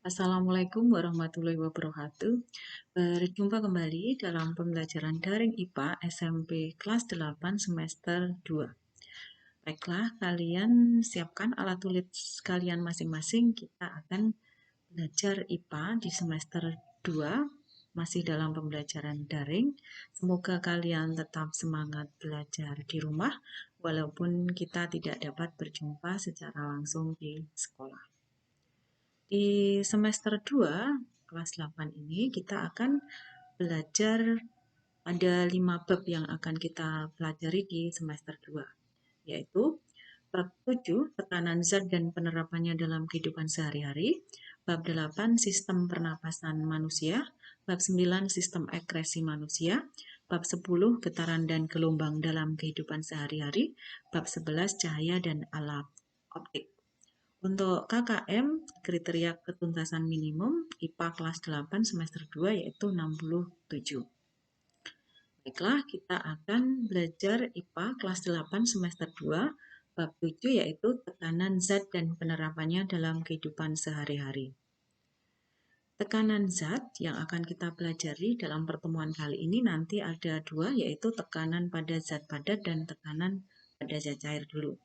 Assalamualaikum warahmatullahi wabarakatuh. Berjumpa kembali dalam pembelajaran daring IPA SMP kelas 8 semester 2. Baiklah, kalian siapkan alat tulis kalian masing-masing. Kita akan belajar IPA di semester 2, masih dalam pembelajaran daring. Semoga kalian tetap semangat belajar di rumah, walaupun kita tidak dapat berjumpa secara langsung di sekolah. Di semester 2, kelas 8 ini kita akan belajar ada 5 bab yang akan kita pelajari di semester 2, yaitu bab 7, tekanan zat dan penerapannya dalam kehidupan sehari-hari, bab 8, sistem pernapasan manusia, bab 9, sistem ekskresi manusia, bab 10, getaran dan gelombang dalam kehidupan sehari-hari, bab 11, cahaya dan alat optik. Untuk KKM, kriteria ketuntasan minimum IPA kelas 8 semester 2 yaitu 67. Baiklah, kita akan belajar IPA kelas 8 semester 2, bab 7 yaitu tekanan zat dan penerapannya dalam kehidupan sehari-hari. Tekanan zat yang akan kita pelajari dalam pertemuan kali ini nanti ada dua, yaitu tekanan pada zat padat dan tekanan pada zat cair dulu.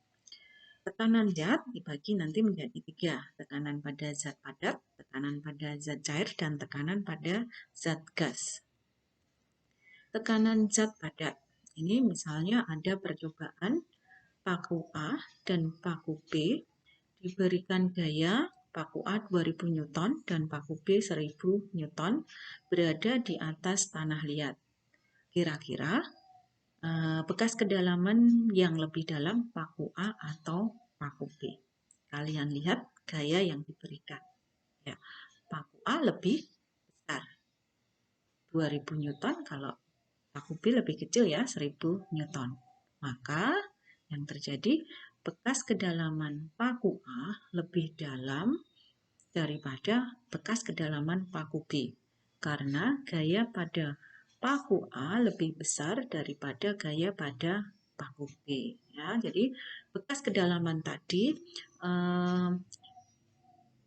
Tekanan zat dibagi nanti menjadi 3, tekanan pada zat padat, tekanan pada zat cair, dan tekanan pada zat gas. Tekanan zat padat, ini misalnya ada percobaan paku A dan paku B, diberikan gaya paku A 2000 Newton dan paku B 1000 Newton berada di atas tanah liat. Kira-kira bekas kedalaman yang lebih dalam paku A atau paku B. Kalian lihat gaya yang diberikan. Ya, paku A lebih besar, 2000 Newton, kalau paku B lebih kecil ya, 1000 Newton. Maka yang terjadi bekas kedalaman paku A lebih dalam daripada bekas kedalaman paku B. Karena gaya pada paku A lebih besar daripada gaya pada paku B. Ya, jadi bekas kedalaman tadi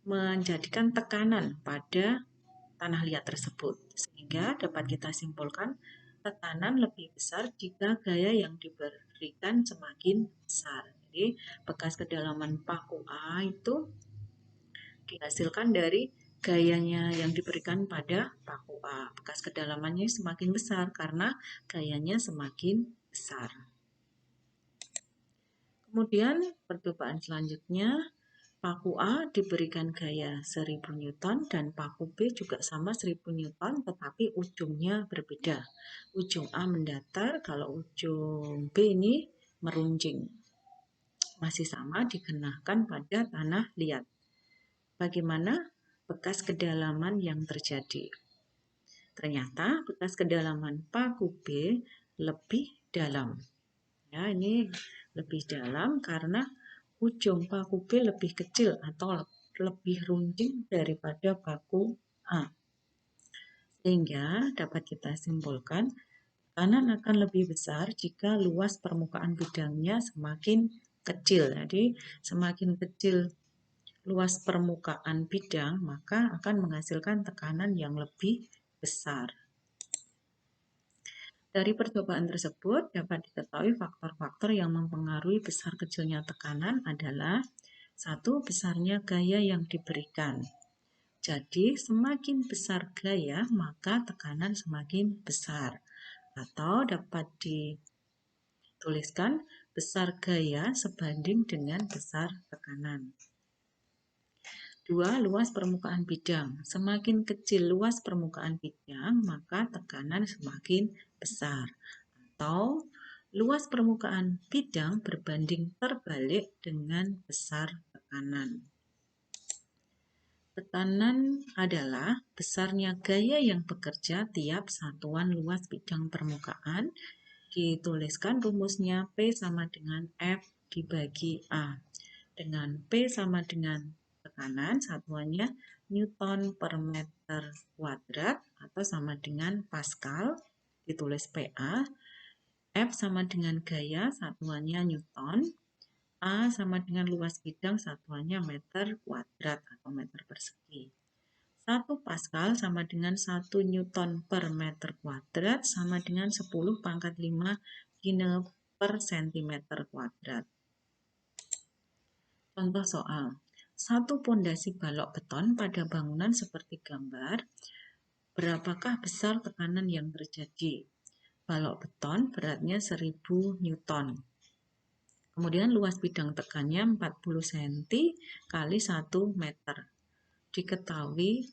menjadikan tekanan pada tanah liat tersebut. Sehingga dapat kita simpulkan tekanan lebih besar jika gaya yang diberikan semakin besar. Jadi bekas kedalaman paku A itu dihasilkan dari gayanya yang diberikan pada paku A. Bekas kedalamannya semakin besar karena gayanya semakin besar. Kemudian percobaan selanjutnya, paku A diberikan gaya 1000 Newton dan paku B juga sama 1000 Newton, tetapi ujungnya berbeda. Ujung A mendatar, kalau ujung B ini meruncing. Masih sama dikenakan pada tanah liat. Bagaimana bekas kedalaman yang terjadi? Ternyata bekas kedalaman paku B lebih dalam. Ya, ini lebih dalam karena ujung paku B lebih kecil atau lebih runcing daripada paku A. Sehingga dapat kita simpulkan tekanan akan lebih besar jika luas permukaan bidangnya semakin kecil. Jadi semakin kecil luas permukaan bidang, maka akan menghasilkan tekanan yang lebih besar. Dari percobaan tersebut dapat diketahui faktor-faktor yang mempengaruhi besar kecilnya tekanan adalah: 1. Besarnya gaya yang diberikan. Jadi semakin besar gaya maka tekanan semakin besar. Atau dapat dituliskan besar gaya sebanding dengan besar tekanan. 2. Luas permukaan bidang. Semakin kecil luas permukaan bidang, maka tekanan semakin besar. Atau luas permukaan bidang berbanding terbalik dengan besar tekanan. Tekanan adalah besarnya gaya yang bekerja tiap satuan luas bidang permukaan. Dituliskan rumusnya P sama dengan F dibagi A. Dengan P sama dengan tekanan, satuannya Newton per meter kuadrat atau sama dengan Pascal, ditulis PA. F sama dengan gaya, satuannya Newton. A sama dengan luas bidang, satuannya meter kuadrat atau meter persegi. 1 Pascal sama dengan 1 Newton per meter kuadrat sama dengan 10 pangkat 5 kine per sentimeter kuadrat. Contoh soal, satu pondasi balok beton pada bangunan seperti gambar, berapakah besar tekanan yang terjadi? Balok beton beratnya 1000 Newton. Kemudian luas bidang tekannya 40 cm kali 1 meter. Diketahui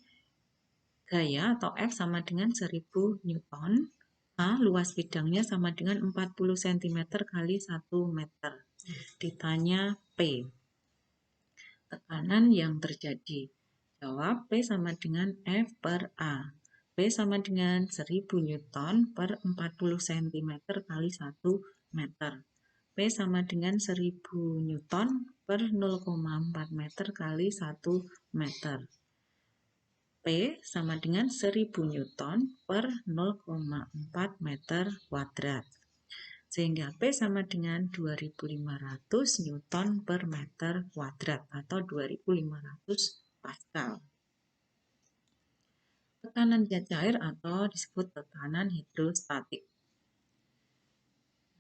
gaya atau F sama dengan 1000 Newton. A, luas bidangnya sama dengan 40 cm kali 1 meter. Ditanya P, tekanan yang terjadi. Jawab P sama dengan F per A. P sama dengan 1000 Newton per 40 cm kali 1 meter. P sama dengan 1000 Newton per 0,4 meter kali 1 meter. P sama dengan 1000 Newton per 0,4 meter kuadrat. Sehingga P sama dengan 2500 Newton per meter kuadrat atau 2500 Pascal. Tekanan zat cair atau disebut tekanan hidrostatik.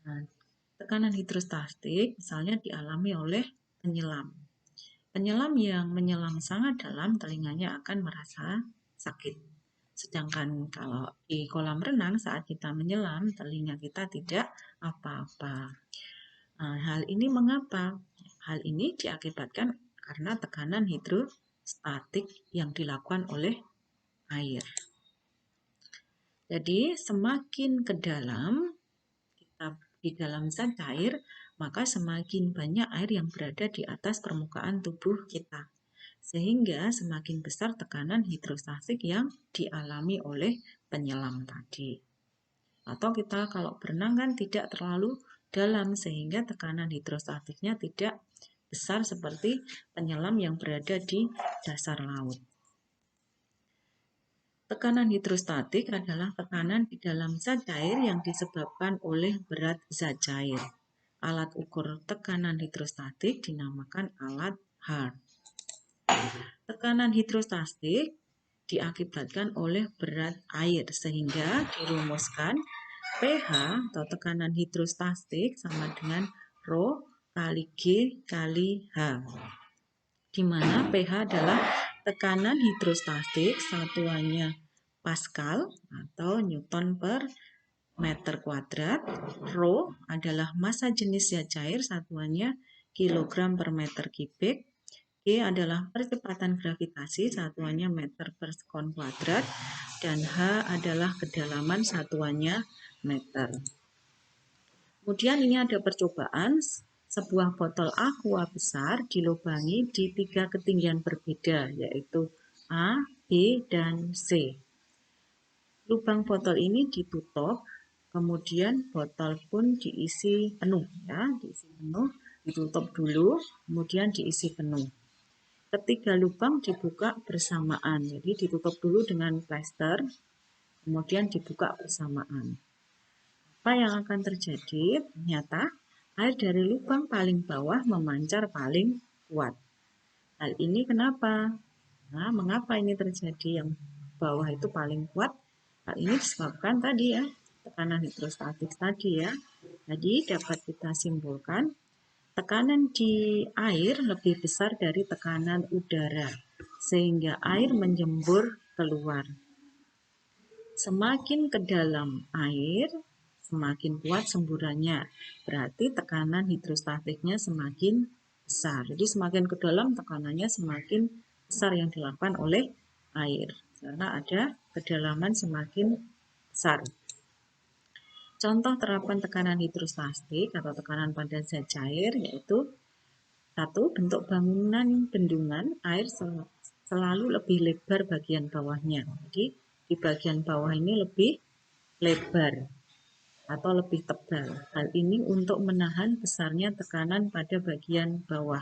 Nah, tekanan hidrostatik misalnya dialami oleh penyelam. Penyelam yang menyelam sangat dalam, telinganya akan merasa sakit. Sedangkan kalau di kolam renang saat kita menyelam, telinga kita tidak apa-apa. Nah, hal ini mengapa? Hal ini diakibatkan karena tekanan hidrostatik yang dilakukan oleh air. Jadi semakin ke dalam kita di dalam zat cair, maka semakin banyak air yang berada di atas permukaan tubuh kita. Sehingga semakin besar tekanan hidrostatik yang dialami oleh penyelam tadi. Atau kita kalau berenang kan tidak terlalu dalam sehingga tekanan hidrostatiknya tidak besar seperti penyelam yang berada di dasar laut. Tekanan hidrostatik adalah tekanan di dalam zat cair yang disebabkan oleh berat zat cair. Alat ukur tekanan hidrostatik dinamakan alat Hart. Tekanan hidrostatik diakibatkan oleh berat air sehingga dirumuskan pH atau tekanan hidrostatik sama dengan Rho kali G kali H. Di mana pH adalah tekanan hidrostatik satuannya Pascal atau Newton per meter kuadrat. Rho adalah massa jenis zat cair satuannya kilogram per meter kubik. G adalah percepatan gravitasi satuannya meter per sekon kuadrat. Dan H adalah kedalaman satuannya meter. Kemudian ini ada percobaan. Sebuah botol aqua besar dilubangi di 3 ketinggian berbeda, yaitu A, B, dan C. Lubang botol ini ditutup, kemudian botol pun diisi penuh, ya, diisi penuh, ditutup dulu, kemudian diisi penuh. Ketiga lubang dibuka bersamaan, jadi ditutup dulu dengan plester, kemudian dibuka bersamaan. Apa yang akan terjadi? Ternyata air dari lubang paling bawah memancar paling kuat. Hal ini kenapa? Nah, mengapa ini terjadi? Yang bawah itu paling kuat. Hal ini disebabkan tadi ya, tekanan hidrostatik tadi ya. Jadi dapat kita simpulkan, tekanan di air lebih besar dari tekanan udara, sehingga air menjembur keluar. Semakin ke dalam air, semakin kuat semburannya. Berarti tekanan hidrostatiknya semakin besar. Jadi semakin ke dalam tekanannya semakin besar yang dilakukan oleh air. Karena ada kedalaman semakin besar. Contoh terapan tekanan hidrostatik atau tekanan pada zat cair yaitu 1. Bentuk bangunan bendungan air selalu lebih lebar bagian bawahnya. Jadi di bagian bawah ini lebih lebar atau lebih tebal. Hal ini untuk menahan besarnya tekanan pada bagian bawah.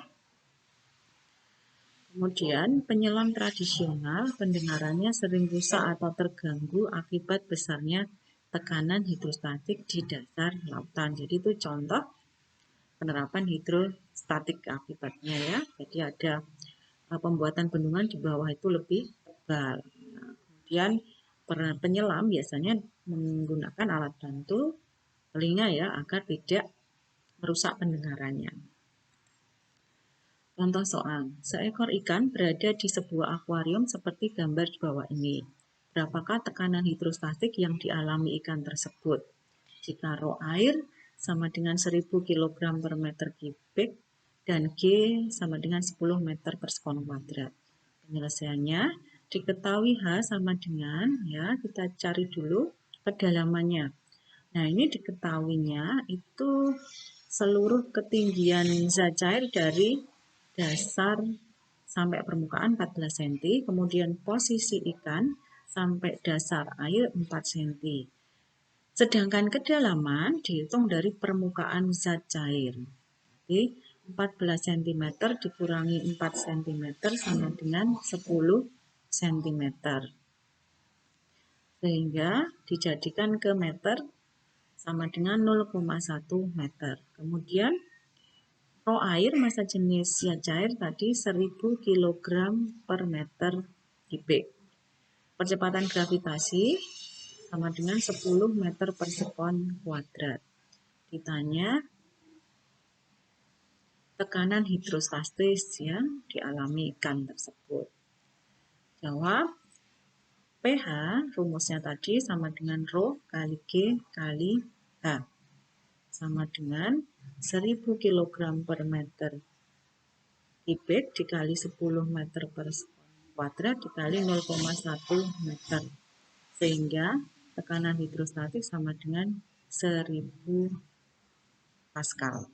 Kemudian penyelam tradisional pendengarannya sering rusak atau terganggu akibat besarnya tekanan hidrostatik di dasar lautan. Jadi itu contoh penerapan hidrostatik akibatnya ya. Jadi ada pembuatan bendungan di bawah itu lebih tebal. Nah, kemudian penyelam biasanya menggunakan alat bantu telinga ya agar tidak merusak pendengarannya. Contoh soal, seekor ikan berada di sebuah akuarium seperti gambar di bawah ini. Berapakah tekanan hidrostatik yang dialami ikan tersebut? Jika rho air sama dengan 1000 kg per meter kubik dan G sama dengan 10 meter per sekon kuadrat. Penyelesaiannya diketahui H sama dengan, ya kita cari dulu kedalamannya. Nah ini diketahuinya itu seluruh ketinggian zat cair dari dasar sampai permukaan 14 cm, kemudian posisi ikan sampai dasar air 4 cm. Sedangkan kedalaman dihitung dari permukaan zat cair. Jadi 14 cm dikurangi 4 cm sama dengan 10 cm. Sehingga dijadikan ke meter sama dengan 0,1 meter. Kemudian rho air massa jenis zat cair tadi 1000 kg per meter kubik. Percepatan gravitasi sama dengan 10 meter per sekon kuadrat. Ditanya tekanan hidrostatis yang dialami ikan tersebut. Jawab pH rumusnya tadi sama dengan rho kali G kali H. Sama dengan 1000 kg per meter kubik dikali 10 meter per kuadrat dikali 0,1 meter. Sehingga tekanan hidrostatik sama dengan 1000 Pascal.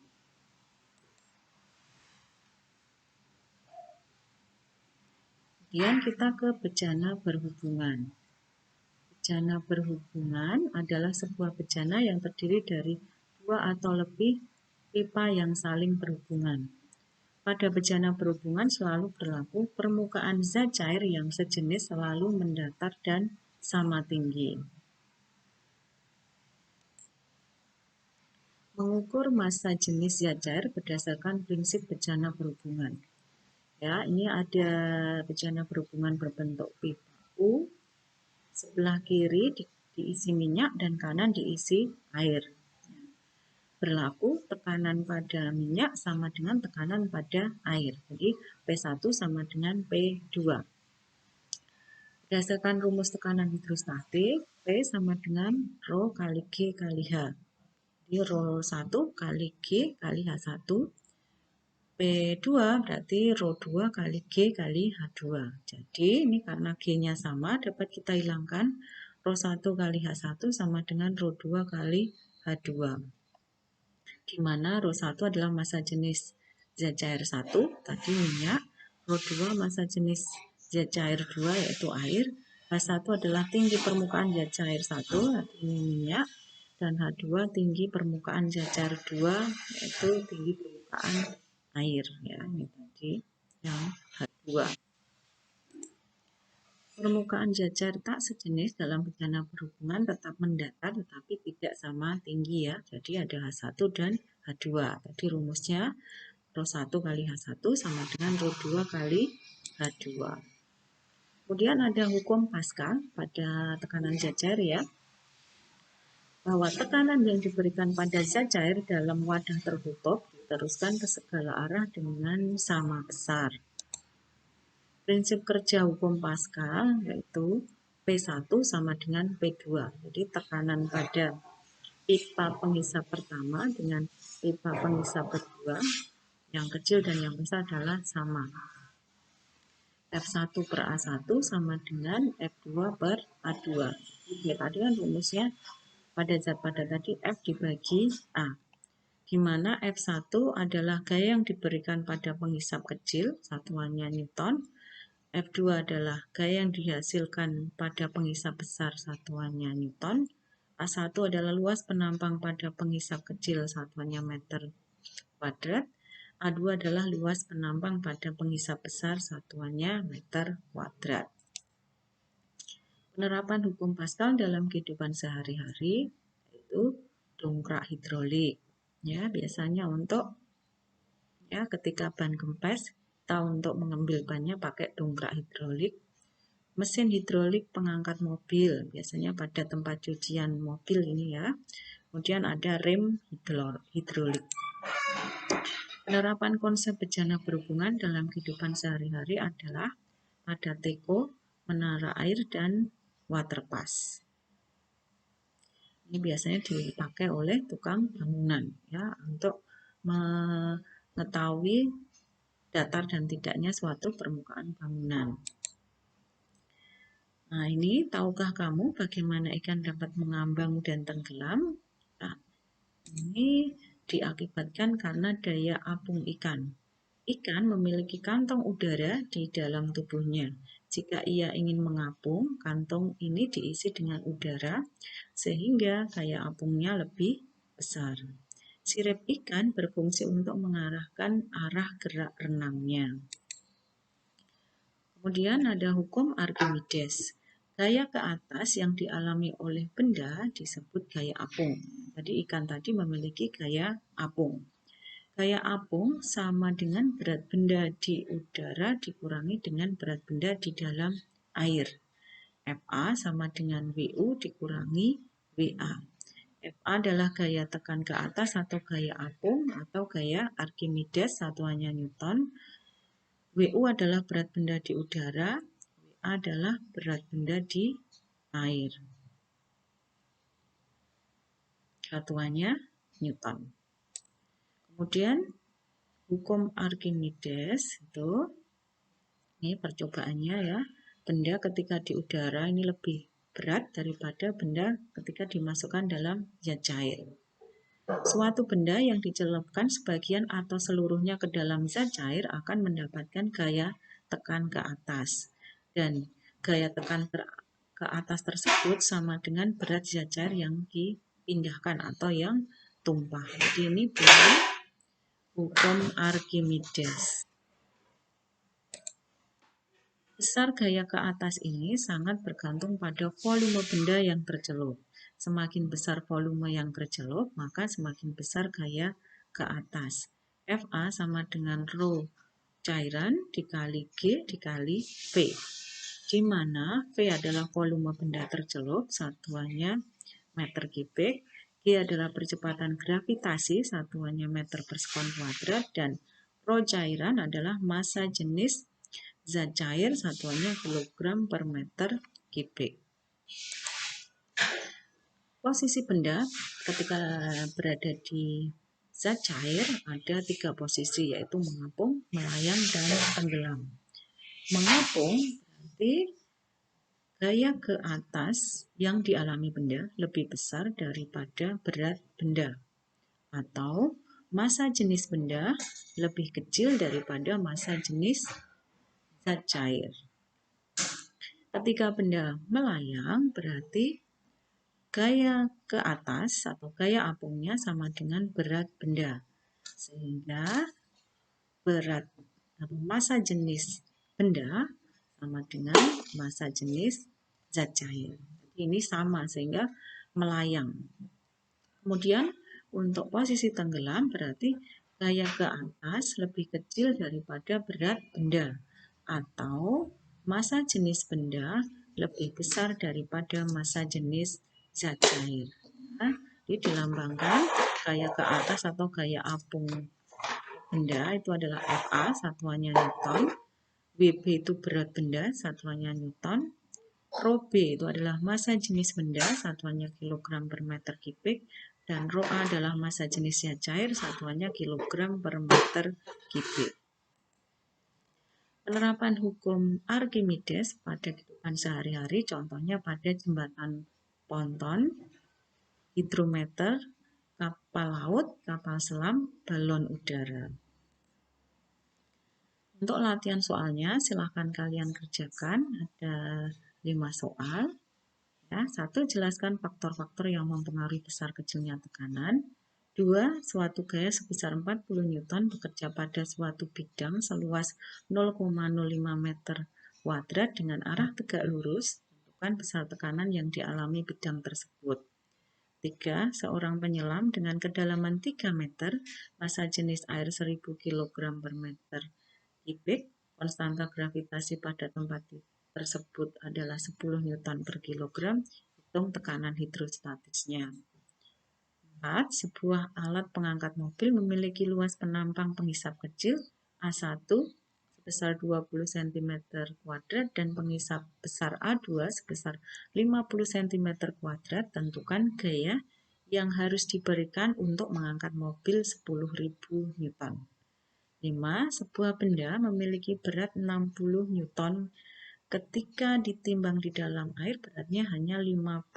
Kemudian kita ke bejana berhubungan. Bejana berhubungan adalah sebuah bejana yang terdiri dari dua atau lebih pipa yang saling berhubungan. Pada bejana berhubungan selalu berlaku permukaan zat cair yang sejenis selalu mendatar dan sama tinggi. Mengukur massa jenis zat cair berdasarkan prinsip bejana berhubungan. Ya, ini ada bejana berhubungan berbentuk pipa U, sebelah kiri diisi minyak dan kanan diisi air. Berlaku tekanan pada minyak sama dengan tekanan pada air. Jadi P1 sama dengan P2. Berdasarkan rumus tekanan hidrostatik, P sama dengan rho kali G kali H. Jadi rho 1 kali G kali H1. P2 berarti rho 2 kali G kali H2. Jadi ini karena G-nya sama dapat kita hilangkan. Rho 1 kali H1 sama dengan rho 2 kali H2. Di mana rho 1 adalah massa jenis zat cair 1, tadi minyak. Rho 2 massa jenis zat cair 2 yaitu air. H1 adalah tinggi permukaan zat cair 1, tadi minyak. Dan H2 tinggi permukaan zat cair 2 yaitu tinggi permukaan air, ya ini tadi yang H2. Permukaan zat cair tak sejenis dalam bejana berhubungan tetap mendatar tetapi tidak sama tinggi ya. Jadi ada H1 dan H2. Tadi rumusnya rho 1 kali H1 sama dengan rho 2 kali H2. Kemudian ada hukum Pascal pada tekanan zat cair ya. Bahwa tekanan yang diberikan pada zat cair dalam wadah tertutup diteruskan ke segala arah dengan sama besar. Prinsip kerja hukum Pascal yaitu P1 sama dengan P2. Jadi tekanan pada pipa penghisap pertama dengan pipa penghisap kedua, yang kecil dan yang besar adalah sama. F1 per A1 sama dengan F2 per A2. Jadi tadi kan rumusnya pada zat padat tadi F dibagi A. Di mana F1 adalah gaya yang diberikan pada penghisap kecil, satuannya Newton. F2 adalah gaya yang dihasilkan pada penghisap besar, satuannya Newton. A1 adalah luas penampang pada penghisap kecil, satuannya meter kuadrat. A2 adalah luas penampang pada penghisap besar, satuannya meter kuadrat. Penerapan hukum Pascal dalam kehidupan sehari-hari yaitu dongkrak hidrolik. Ya, biasanya untuk ketika ban kempes, kita untuk mengambil bannya pakai dongkrak hidrolik. mesin hidrolik pengangkat mobil, biasanya pada tempat cucian mobil ini ya. Kemudian ada rem hidrolik. Penerapan konsep bejana berhubungan dalam kehidupan sehari-hari adalah ada teko, menara air, dan waterpass. Ini biasanya dipakai oleh tukang bangunan ya untuk mengetahui datar dan tidaknya suatu permukaan bangunan. Nah, ini tahukah kamu bagaimana ikan dapat mengambang dan tenggelam? Nah, ini diakibatkan karena daya apung ikan. Ikan memiliki kantong udara di dalam tubuhnya. Jika ia ingin mengapung, kantong ini diisi dengan udara sehingga daya apungnya lebih besar. Sirip ikan berfungsi untuk mengarahkan arah gerak renangnya. Kemudian ada hukum Archimedes. Gaya ke atas yang dialami oleh benda disebut gaya apung. Tadi ikan tadi memiliki gaya apung. Gaya apung sama dengan berat benda di udara dikurangi dengan berat benda di dalam air. Fa sama dengan Wu dikurangi Wa. Fa adalah gaya tekan ke atas atau gaya apung atau gaya Archimedes satuannya Newton. Wu adalah berat benda di udara. Wa adalah berat benda di air. Satuannya Newton. Kemudian hukum Archimedes itu, ini percobaannya ya, benda ketika di udara ini lebih berat daripada benda ketika dimasukkan dalam zat cair. Suatu benda yang dicelupkan sebagian atau seluruhnya ke dalam zat cair akan mendapatkan gaya tekan ke atas. Dan gaya tekan ke atas tersebut sama dengan berat zat cair yang dipindahkan atau yang tumpah. Jadi ini bunyi hukum Archimedes. Besar gaya ke atas ini sangat bergantung pada volume benda yang tercelup. Semakin besar volume yang tercelup, maka semakin besar gaya ke atas. Fa sama dengan rho cairan dikali G dikali V. Di mana V adalah volume benda tercelup, satuannya meter kubik. G adalah percepatan gravitasi, satuannya meter per sekon kuadrat. Dan rho cairan adalah massa jenis zat cair, satuannya kilogram per meter kubik. Posisi benda ketika berada di zat cair ada 3 posisi, yaitu mengapung, melayang, dan tenggelam. Mengapung berarti gaya ke atas yang dialami benda lebih besar daripada berat benda, atau massa jenis benda lebih kecil daripada massa jenis zat cair. Ketika benda melayang berarti gaya ke atas atau gaya apungnya sama dengan berat benda. Sehingga berat atau massa jenis benda sama dengan massa jenis zat cair. Ini sama sehingga melayang. Kemudian untuk posisi tenggelam berarti gaya ke atas lebih kecil daripada berat benda, atau massa jenis benda lebih besar daripada massa jenis zat cair. Nah, ini dilambangkan gaya ke atas atau gaya apung benda itu adalah Fa, satuannya Newton. Wb itu berat benda, satuannya Newton. Rho B itu adalah massa jenis benda, satuannya kilogram per meter kubik. Dan Rho A adalah massa jenis zat cair, satuannya kilogram per meter kubik. Penerapan hukum Archimedes pada kehidupan sehari-hari, contohnya pada jembatan ponton, hidrometer, kapal laut, kapal selam, balon udara. Untuk latihan soalnya, silahkan kalian kerjakan. Ada 5 soal. Ya, 1. Jelaskan faktor-faktor yang mempengaruhi besar kecilnya tekanan. 2. Suatu gaya sebesar 40 Newton bekerja pada suatu bidang seluas 0,05 meter kuadrat dengan arah tegak lurus. Tentukan besar tekanan yang dialami bidang tersebut. 3. Seorang penyelam dengan kedalaman 3 meter, massa jenis air 1000 kg per meter kubik, konstanta gravitasi pada tempat tersebut adalah 10 Newton per kilogram, hitung tekanan hidrostatisnya. 4. Sebuah alat pengangkat mobil memiliki luas penampang penghisap kecil A1 sebesar 20 cm kuadrat dan penghisap besar A2 sebesar 50 cm kuadrat. Tentukan gaya yang harus diberikan untuk mengangkat mobil 10.000 Newton. 5. Sebuah benda memiliki berat 60 Newton. Ketika ditimbang di dalam air, beratnya hanya 55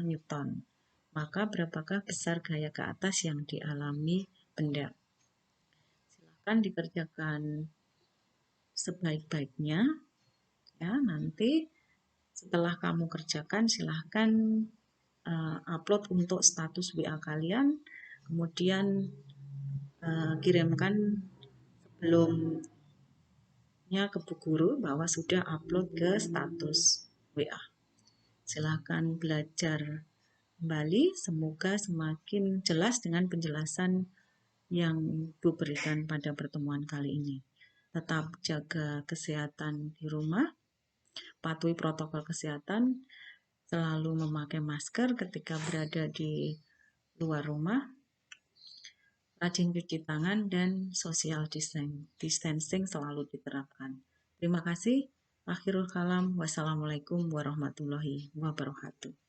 Newton. Maka berapakah besar gaya ke atas yang dialami benda? Silakan dikerjakan sebaik-baiknya. Ya, nanti setelah kamu kerjakan, silahkan upload untuk status WA kalian. Kemudian kirimkan sebelumnya ke Bu Guru bahwa sudah upload ke status WA. Silahkan belajar kembali, semoga semakin jelas dengan penjelasan yang Ibu berikan pada pertemuan kali ini. Tetap jaga kesehatan di rumah, patuhi protokol kesehatan, selalu memakai masker ketika berada di luar rumah, rajin cuci tangan, dan social distancing selalu diterapkan. Terima kasih. Akhirul kalam. Wassalamualaikum warahmatullahi wabarakatuh.